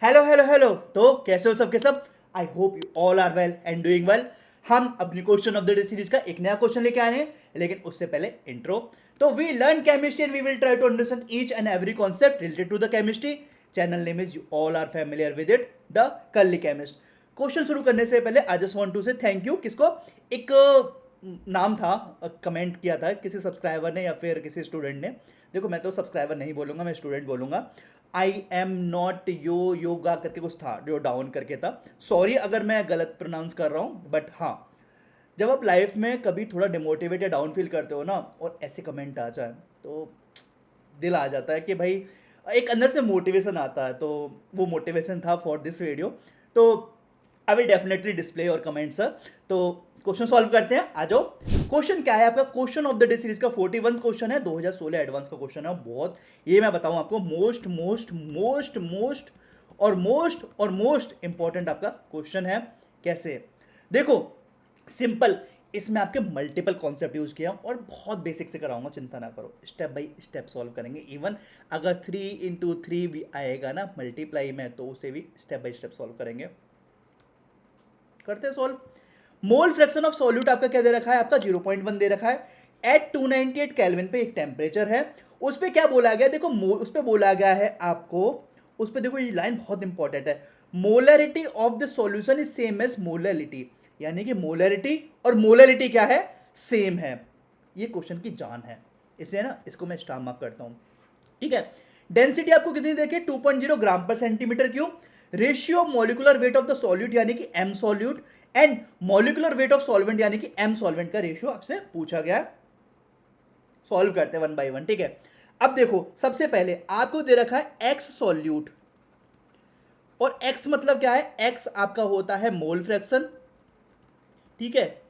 Hello hello hello. तो कैसे हो सबके सब? I hope you all are well and doing well. हम अपनी question of the day series का एक नया क्वेश्चन लेके आए हैं, लेकिन उससे पहले इंट्रो। तो we learn chemistry and we will try to understand each and every concept related to the chemistry. Channel name is, you all are familiar with it, the curly chemist. Question शुरू करने से पहले I just want to say thank you. किसको? एक नाम था, comment किया था किसी सब्सक्राइबर ने या फिर किसी स्टूडेंट ने। देखो, मैं तो सब्सक्राइबर नहीं बोलूंगा, मैं स्टूडेंट बोलूंगा। आई एम नॉट योगा करके कुछ था जो डाउन करके था। सॉरी अगर मैं गलत प्रोनाउंस कर रहा हूँ, बट हाँ, जब आप लाइफ में कभी थोड़ा डिमोटिवेट या डाउन फील करते हो ना, और ऐसे कमेंट आ जाए तो दिल आ जाता है कि भाई एक अंदर से मोटिवेशन आता है। तो वो मोटिवेशन था फॉर दिस वीडियो। तो आई विल डेफिनेटली डिस्प्ले और कमेंट सर। तो क्वेश्चन सॉल्व करते हैं, आ जाओ। क्वेश्चन क्या है आपका? Question of the day series का 41 क्वेश्चन है, 2016 एडवांस का क्वेश्चन है। बहुत, ये मैं बताऊं आपको, मोस्ट मोस्ट मोस्ट मोस्ट और मोस्ट इंपॉर्टेंट आपका क्वेश्चन है। कैसे? देखो, सिंपल, इसमें आपके मल्टीपल कॉन्सेप्ट यूज किया और बहुत बेसिक से कराऊंगा, चिंता ना करो, स्टेप बाय स्टेप सॉल्व करेंगे। इवन अगर 3 into 3 भी आएगा ना मल्टीप्लाई में, तो उसे भी स्टेप बाय स्टेप सॉल्व करेंगे। करते हैं solve. Mole fraction of solute आपका क्या दे रखा है? आपका 0.1 दे रखा है। एट 298 केल्विन पे एक टेम्परेचर है। उस पर क्या बोला गया? देखो, उस पर बोला गया है आपको, उस पर देखो, ये लाइन बहुत इंपॉर्टेंट है। Molarity of the solution is same as molarity, यानी कि मोलरिटी और मोलरिटी क्या है? सेम है। ये क्वेश्चन की जान है, इसे ना, इसको मैं स्टार मार्क करता हूं। ठीक है। डेंसिटी आपको कितनी देखिए? 2.0 ग्राम पर centimetre cube. Ratio of molecular weight of the solute यानी कि M solute and molecular weight of solvent यानी कि एम सॉल्वेंट का रेशियो आपसे पूछा गया है। सॉल्व करते हैं वन बाय वन। ठीक है। अब देखो, सबसे पहले आपको दे रखा है एक्स सॉल्यूट, और एक्स मतलब क्या है? एक्स आपका होता है मोल फ्रैक्शन। ठीक है,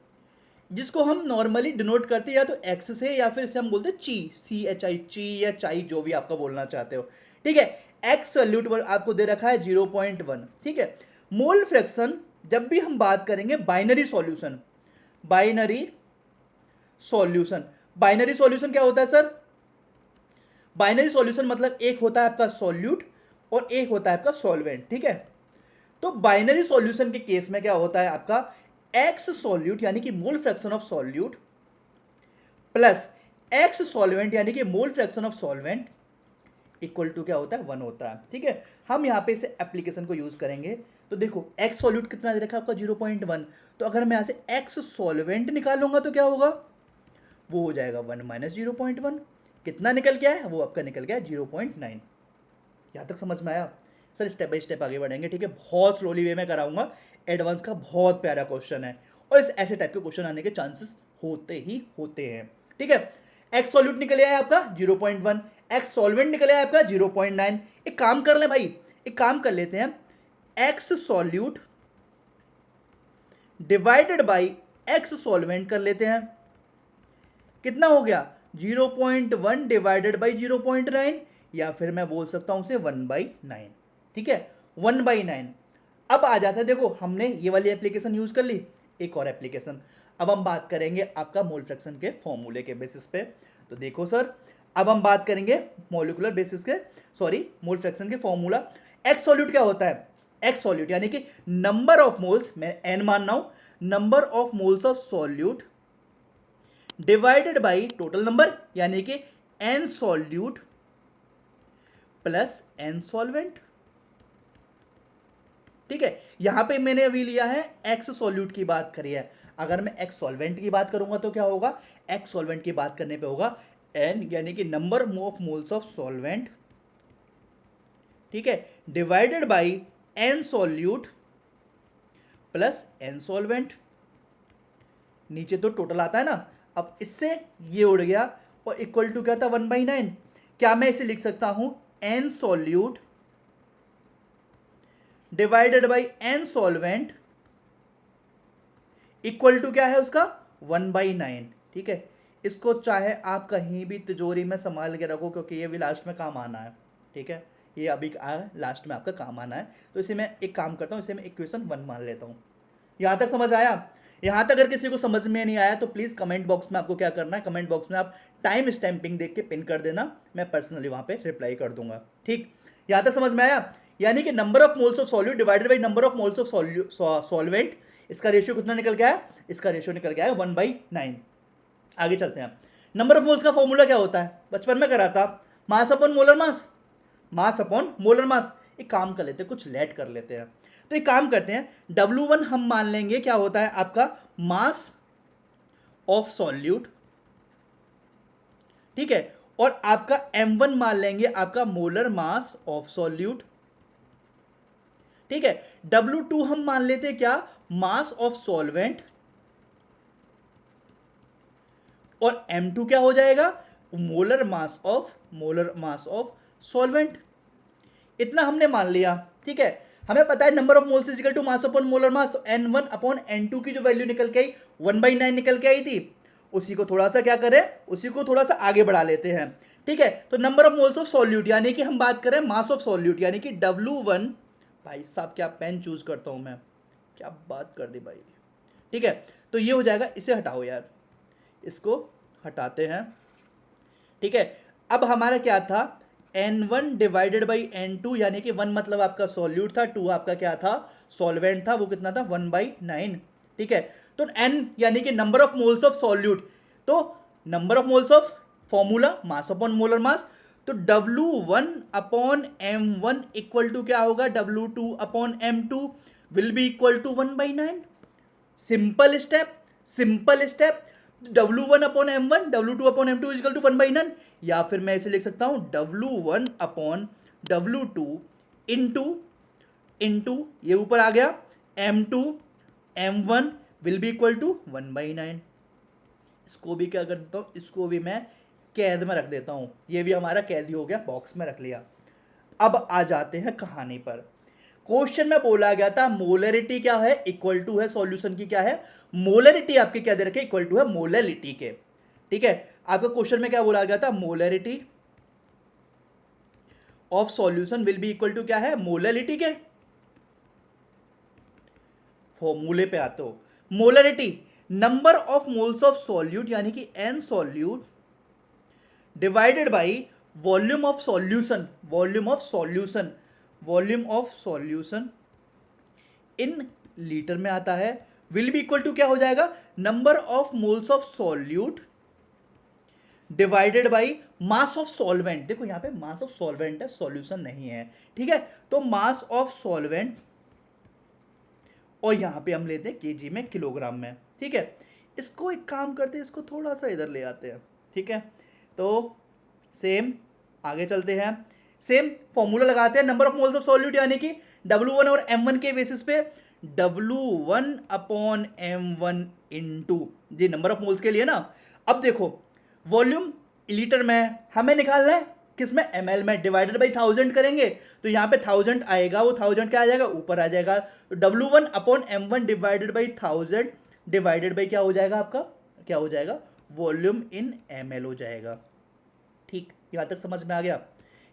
जिसको हम नॉर्मली डिनोट करते हैं या तो एक्स से, या फिर इसे हम बोलते हैं ची, CHI, ची या चाई, जो भी आपका बोलना चाहते हो। ठीक है। एक्स सॉल्यूट आपको दे रखा है 0.1। ठीक है। मोल फ्रैक्शन, जब भी हम बात करेंगे binary solution, binary solution, binary solution क्या होता है सर? बाइनरी सॉल्यूशन मतलब एक होता है आपका सॉल्यूट और एक होता है आपका सॉल्वेंट। ठीक है। तो बाइनरी सॉल्यूशन के केस में क्या होता है आपका? एक्स सॉल्यूट यानी कि mole fraction of solute plus x solvent यानी कि mole fraction of solvent equal to क्या होता है? 1 होता है। ठीक है। हम यहां पे इसे एप्लीकेशन को यूज करेंगे। तो देखो, एक्स सॉल्यूट कितना दे रखा है आपका? 0.1। तो अगर मैं यहां से एक्स सॉल्वेंट निकालूंगा तो क्या होगा? वो हो जाएगा 1 माइनस 0.1। कितना निकल गया है? वो आपका निकल गया 0.9। यहां तक समझ में आया? सर स्टेप बाय स्टेप आगे बढ़ेंगे। ठीक है, बहुत स्लोली वे में कराऊंगा। एडवांस का बहुत प्यारा क्वेश्चन है, और इस ऐसे टाइप के क्वेश्चन आने के चांसेस होते ही होते हैं। ठीक है। एक्स सॉल्यूट निकल आया आपका 0.1, एक्स सॉल्वेंट निकल आया आपका 0.9। एक काम कर ले भाई, एक काम कर लेते हैं, x solute divided by x solvent कर लेते हैं। कितना हो गया? 0.1 डिवाइडेड बाई 0.9, या फिर मैं बोल सकता हूं उसे 1/9। ठीक है, 1/9। अब आ जाता है, देखो हमने ये वाली एप्लीकेशन यूज कर ली, एक और एप्लीकेशन। अब हम बात करेंगे आपका मोल फ्रैक्शन के फॉर्मूले के बेसिस पे। तो देखो सर, अब हम बात करेंगे मॉलिक्यूलर बेसिस के, सॉरी, मोल फ्रैक्शन के फॉर्मूला। एक्स सॉल्यूट क्या होता है? एक्स सॉल्यूट यानी कि नंबर ऑफ मोल्स, मैं एन मान रहा हूं, number of moles of solute divided by total number यानी कि n solute plus n solvent. ठीक है, यहां पे मैंने अभी लिया है एक्स सॉल्यूट की बात करी है। अगर मैं एक्स सॉल्वेंट की बात करूंगा तो क्या होगा? एक्स सॉल्वेंट की बात करने पे होगा एन यानी कि number of moles of solvent, ठीक है, divided by n solute plus n solvent. नीचे तो टोटल आता है ना, अब इससे ये उड़ गया, और इक्वल टू क्या था? 1/9। क्या मैं इसे लिख सकता हूं n solute divided by n solvent equal to क्या है उसका? 1/9। ठीक है, इसको चाहे आप कहीं भी तिजोरी में संभाल के रखो, क्योंकि ये भी लास्ट में काम आना है। ठीक है, ये अभी लास्ट में आपका काम आना है। तो इसे मैं एक काम करता हूं, इसे मैं इक्वेशन 1 मान लेता हूं। यहां तक समझ आया? यहां तक अगर किसी को समझ में नहीं आया तो प्लीज कमेंट बॉक्स में आपको क्या करना है, कमेंट बॉक्स में आप टाइम स्टैंपिंग देख के पिन कर देना, मैं पर्सनली वहां पे रिप्लाई कर दूंगा। ठीक, यहां तक समझ में आया? यानी कि number of moles of solute divided by number of moles of solvent, इसका रेशियो कितना निकल गया है, इसका रेशियो निकल गया है 1/9। आगे चलते हैं। नंबर ऑफ मोल्स का फॉर्मूला क्या होता है, बचपन में करा था, मास अपॉन मोलर मास, मास अपॉन मोलर मास। एक काम कर लेते हैं, कुछ लेट कर लेते हैं। तो एक काम करते हैं, W1 हम मान लेंगे क्या होता है आपका मास ऑफ सॉल्यूट, ठीक है, और आपका M1 मान लेंगे आपका मोलर मास ऑफ सॉल्यूट, ठीक है। W2 हम मान लेते हैं क्या, मास ऑफ सॉल्वेंट, और M2 क्या हो जाएगा, मोलर मास ऑफ सॉल्वेंट। इतना हमने मान लिया, ठीक है। हमें पता है number of moles is equal to mass upon molar mass, तो N1 अपॉन N2 की जो वैल्यू निकल के आई 1/9 निकल के आई थी, उसी को थोड़ा सा क्या करें, उसी को थोड़ा सा आगे बढ़ा लेते हैं, ठीक है। तो number of moles of solute यानी कि हम बात करें मास ऑफ सॉल्यूट, यानी कि W1, भाई साहब क्या पेन चूज करता हूं मैं, क्या बात कर दी भाई, ठीक है। तो ये हो जाएगा, इसे हटाओ यार, इसको हटाते हैं, ठीक है। अब हमारा क्या था, N1 डिवाइडेड बाई N2, यानी कि 1 मतलब आपका सॉल्यूट था, 2 आपका क्या था, सॉल्वेंट था, वो कितना था 1/9, ठीक है। तो N यानी कि number of moles of solute, तो number of moles of formula mass upon molar mass, तो W1 upon M1 equal to क्या होगा, W2 upon M2 will be equal to 1/9। Simple step. W1 upon M1, W2 upon M2 is equal to 1/9, या फिर मैं इसे लिख सकता हूं W1 अपॉन W2 इंटू ये ऊपर आ गया M2 M1 will be equal to 1/9। इसको भी क्या कर देता हूं, इसको भी मैं कैद में रख देता हूं, ये भी हमारा कैद ही हो गया, बॉक्स में रख लिया। अब आ जाते हैं कहानी पर। क्वेश्चन में बोला गया था मोलरिटी क्या है, इक्वल टू है सॉल्यूशन की क्या है, मोलरिटी आपके क्या दे रखे, इक्वल टू है मोलरिटी के, ठीक है। आपका क्वेश्चन में क्या बोला गया था, molarity of solution will be equal to क्या है, मोलरिटी के फॉर्मूले पे आते हो, molarity number of moles of solute, यानी कि N solute divided by volume of solution in litre में आता है, विल बी इक्वल टू क्या हो जाएगा, number of moles of solute divided by mass of solvent. देखो यहां पे मास ऑफ सॉल्वेंट है, सॉल्यूशन नहीं है, ठीक है। तो मास ऑफ सॉल्वेंट, और यहां पे हम लेते हैं केजी में, किलोग्राम में, ठीक है। इसको एक काम करते हैं, इसको थोड़ा सा इधर ले आते हैं, ठीक है। तो सेम आगे चलते हैं, सेम फॉर्मूला लगाते हैं, number of moles of solute यानी कि W1 और M1 के बेसिस पे W1 अपॉन M1 इंटू जी नंबर ऑफ मोल्स के लिए ना। अब देखो वॉल्यूम लीटर में हमें निकालना है, किसमें, ml में, डिवाइडेड बाई 1000 करेंगे, तो यहाँ पे 1000 आएगा, वो 1000 क्या आ जाएगा, ऊपर आ जाएगा। तो W1 upon M1 divided by 1000 divided by क्या हो जाएगा आपका, क्या हो जाएगा, वॉल्यूम इन ml हो जाएगा, ठीक। यहाँ तक समझ में आ गया।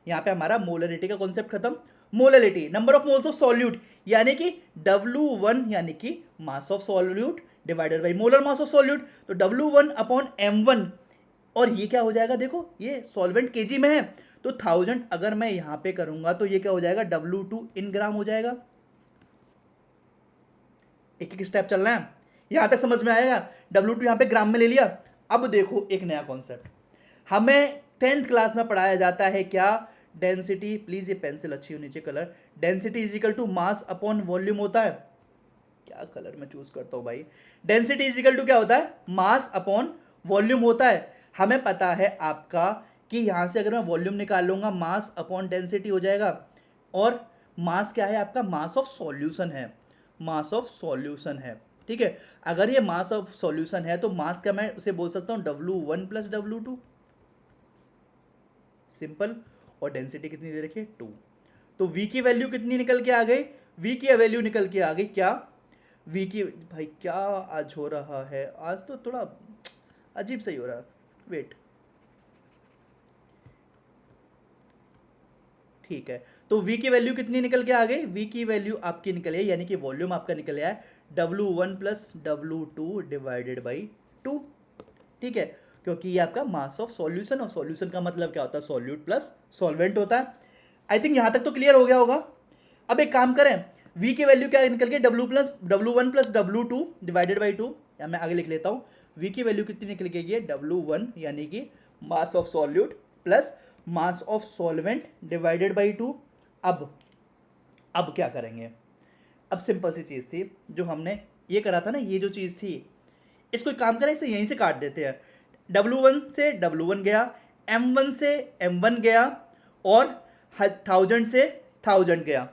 यहाँ पे हमारा मोलरिटी का कॉन्सेप्ट खत्म। Molarity number of moles of solute, यानी कि W1 यानी कि mass of solute divided by molar mass of solute, तो W1 अपॉन M1, और ये क्या हो जाएगा, देखो ये सॉल्वेंट केजी में है, तो 1000 अगर मैं यहां पे करूंगा तो ये क्या हो जाएगा, W2 इन ग्राम हो जाएगा। एक एक स्टेप चलना है, यहां तक समझ में आएगा। W2 यहां पे ग्राम में ले लिया। अब देखो एक नया कॉन्सेप्ट, हमें 10th क्लास में पढ़ाया जाता है क्या, डेंसिटी, प्लीज ये पेंसिल अच्छी होनी चाहिए colour, density is equal to mass upon volume होता है, क्या कलर में चूज करता हूं भाई, डेंसिटी इज इक्वल टू क्या होता है, मास अपॉन वॉल्यूम होता है। हमें पता है आपका कि यहां से अगर मैं वॉल्यूम निकाल लूंगा, मास अपॉन डेंसिटी हो जाएगा, और मास क्या है आपका, मास ऑफ सॉल्यूशन है, मास ऑफ सॉल्यूशन है, ठीक है। अगर ये मास ऑफ सॉल्यूशन है तो मास क्या मैं उसे बोल सकता हूं W1 प्लस W2, सिंपल। और डेंसिटी कितनी दे रखी है, 2। तो V की वैल्यू कितनी निकल के आ गई, V की वैल्यू निकल के आ गई क्या, V की, भाई क्या आज हो रहा है, आज तो थोड़ा अजीब सही हो रहा है, वेट, ठीक है। तो V की वैल्यू कितनी निकल के आ गई, V की वैल्यू आपकी निकल आई, यानी कि वॉल्यूम आपका निकल आया है W1 plus W2 divided by 2, ठीक है। क्योंकि ये आपका मास ऑफ सॉल्यूशन, और सॉल्यूशन का मतलब क्या होता है, सॉल्यूट प्लस सॉल्वेंट होता है। आई थिंक यहां तक तो क्लियर हो गया होगा। अब एक काम करें, v की वैल्यू क्या निकल गई, W1 plus W2 divided by 2, या मैं आगे लिख लेता हूँ, v की वैल्यू कितनी निकल गई है, W1 यानी कि mass of solute plus mass of solvent divided by 2। अब क्या करेंगे, अब सिंपल सी चीज़ थी जो हमने ये करा था ना, ये जो चीज़ थी, इसको एक काम करें, इसे यहीं से काट देते हैं। W1 से W1 गया, M1 से M1 गया, और 1000 से 1000 गया।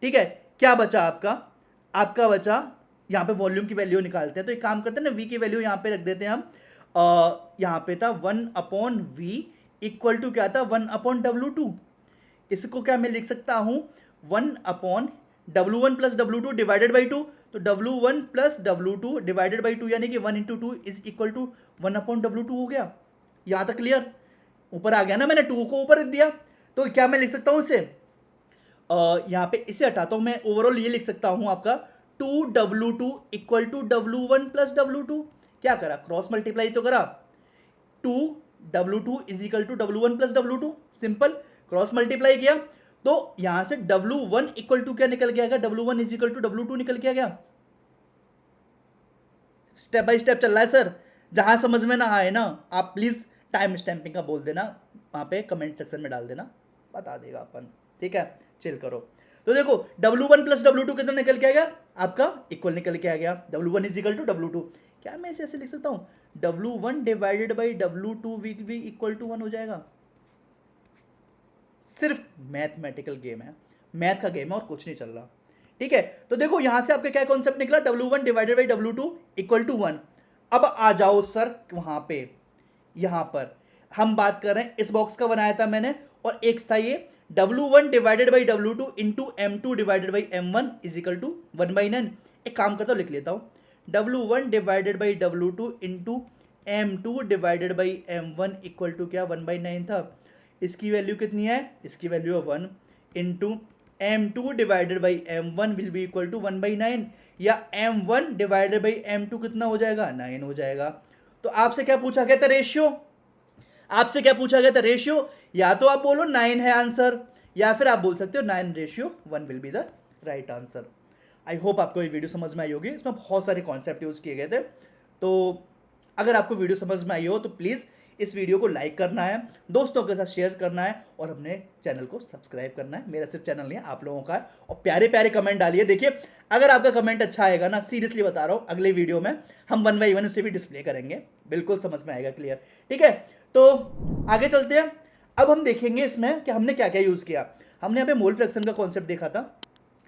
ठीक है, क्या बचा आपका बचा यहाँ पे वॉल्यूम की वैल्यू निकालते हैं। तो एक काम करते हैं ना, v की वैल्यू यहाँ पे रख देते हैं हम, यहाँ पे था 1/v इक्वल टू क्या था, 1/W2। इसको क्या मैं लिख सकता हूँ, 1/W1 plus W2 divided by 2। तो W1 plus W2 divided by 2 यानी कि 1 × 2 इज इक्वल टू 1/W2 हो गया। यहाँ तक क्लियर, ऊपर आ गया ना, मैंने 2 को ऊपर रख दिया। तो क्या मैं लिख सकता हूँ इसे, यहाँ पे इसे हटाता हूँ मैं, ओवरऑल ये लिख सकता हूँ आपका 2W2 equal to W1 plus W2। क्या करा, क्रॉस मल्टीप्लाई तो करा, 2W2 is equal to W1 plus W2, simple cross multiply किया। तो यहां से W1 इक्वल टू क्या निकल गया, W1 is equal to W2 निकल के आ गया। स्टेप बाय स्टेप चल रहा है सर, जहां समझ में ना आए ना, आप प्लीज टाइम स्टैंपिंग का बोल देना, वहां पे कमेंट सेक्शन में डाल देना, बता देगा अपन। ठीक है, चिल करो। तो देखो W1 प्लस W2 कितना निकल के आ गया, आपका इक्वल निकल के आ गया, W1 is equal to W2। क्या मैं इसे ऐसे लिख सकता हूँ, W1 divided by W2 will be equal to 1 हो जाएगा। सिर्फ मैथमेटिकल गेम है, मैथ का गेम है, और कुछ नहीं चल रहा। ठीक है, तो देखो यहां से आपका क्या कॉन्सेप्ट निकला, W1 divided by W2 equal to 1। अब आ जाओ सर वहां पे, यहां पर हम बात कर रहे हैं, इस बॉक्स का बनाया था मैंने, और एक था ये W1 divided by W2 into M2 divided by M1 is equal to 1/9। एक काम करता हूँ, लिख लेता हूँ, W1 divided by W2 into M2 divided by M1 equal to क्या, 1/9 था। इसकी वैल्यू कितनी है, इसकी वैल्यू है 1 into M2 divided by M1 will be equal to 1/9, या M1 डिवाइडेड बाई M2 कितना हो जाएगा, 9 हो जाएगा। तो आपसे क्या पूछा गया था, रेशियो, आपसे क्या पूछा गया था, रेशियो। या तो आप बोलो 9 है आंसर, या फिर आप बोल सकते हो 9:1 will be the right answer. I hope आपको ये वीडियो समझ में आई होगी, इसमें बहुत सारे कॉन्सेप्ट यूज किए गए थे। तो अगर आपको वीडियो समझ में आई हो तो प्लीज़ इस वीडियो को लाइक करना है, दोस्तों के साथ शेयर करना है, और अपने चैनल को सब्सक्राइब करना है। मेरा सिर्फ चैनल नहीं है, आप लोगों का है। और प्यारे प्यारे कमेंट डालिए। देखिए अगर आपका कमेंट अच्छा आएगा ना, सीरियसली बता रहा हूँ, अगले वीडियो में हम 1 by 1 उसे भी डिस्प्ले करेंगे, बिल्कुल समझ में आएगा, क्लियर। ठीक है, तो आगे चलते हैं। अब हम देखेंगे इसमें कि हमने क्या क्या यूज़ किया। हमने यहाँ पे मोल फ्रैक्शन का कॉन्सेप्ट देखा था,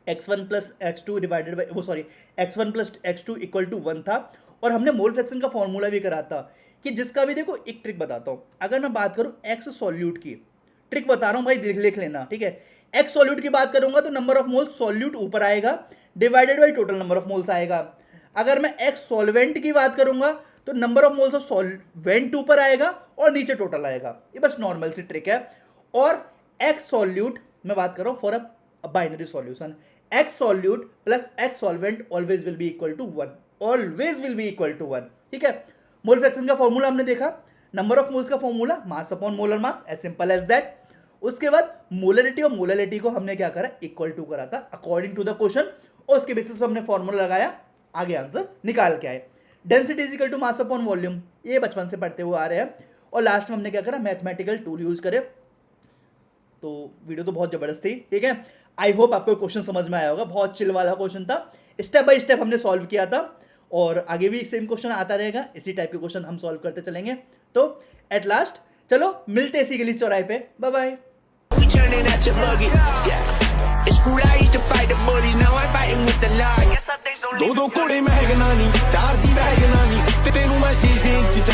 x1 plus x2 divided by x1 plus x2 equal to 1 था। और हमने मोल फ्रैक्शन का फॉर्मूला भी करा था, कि जिसका भी देखो एक ट्रिक बताता हूँ। अगर मैं बात करूँ एक्स सॉल्यूट की, ट्रिक बता रहा हूँ भाई, लिख लेना। ठीक है, एक्स सॉल्यूट की बात करूंगा तो नंबर ऑफ मोल्स सॉल्यूट ऊपर आएगा divided by total number of moles आएगा। अगर मैं एक्स सॉल्वेंट की बात करूंगा तो number of moles of solvent ऊपर आएगा और नीचे टोटल आएगा। ये बस नॉर्मल सी ट्रिक है। और एक्स सॉल्यूट मैं बात कर रहा हूँ for a binary solution, x solute plus x solvent always will be equal to 1, always will be equal to 1। ठीक है, मोल फ्रैक्शन का फॉर्मूला हमने देखा, नंबर ऑफ मोल्स का formula mass upon molar mass, as simple as that. उसके बाद molarity और molarity को हमने क्या करा, इक्वल टू करा था अकॉर्डिंग टू द क्वेश्चन, और उसके बेसिस पर हमने फॉर्मूला लगाया, आगे आंसर निकाल के आए। Density is equal to mass upon volume, ये बचपन से पढ़ते हुए आ रहे हैं। और लास्ट में हमने क्या करा, मैथमेटिकल टूल यूज करे। तो वीडियो तो बहुत जबरदस्त थी। ठीक है, आई होप आपको क्वेश्चन समझ में आया होगा, बहुत चिल वाला क्वेश्चन था, स्टेप बाय स्टेप हमने सॉल्व किया था, और आगे भी सेम क्वेश्चन आता रहेगा, इसी टाइप के क्वेश्चन हम सॉल्व करते चलेंगे। तो एट लास्ट चलो मिलते इसी गली चौराहे पे, बाय बाय। दो दो घोड़े महगना नी, चार जी महगना नी, ते तेनू मैं शीशे च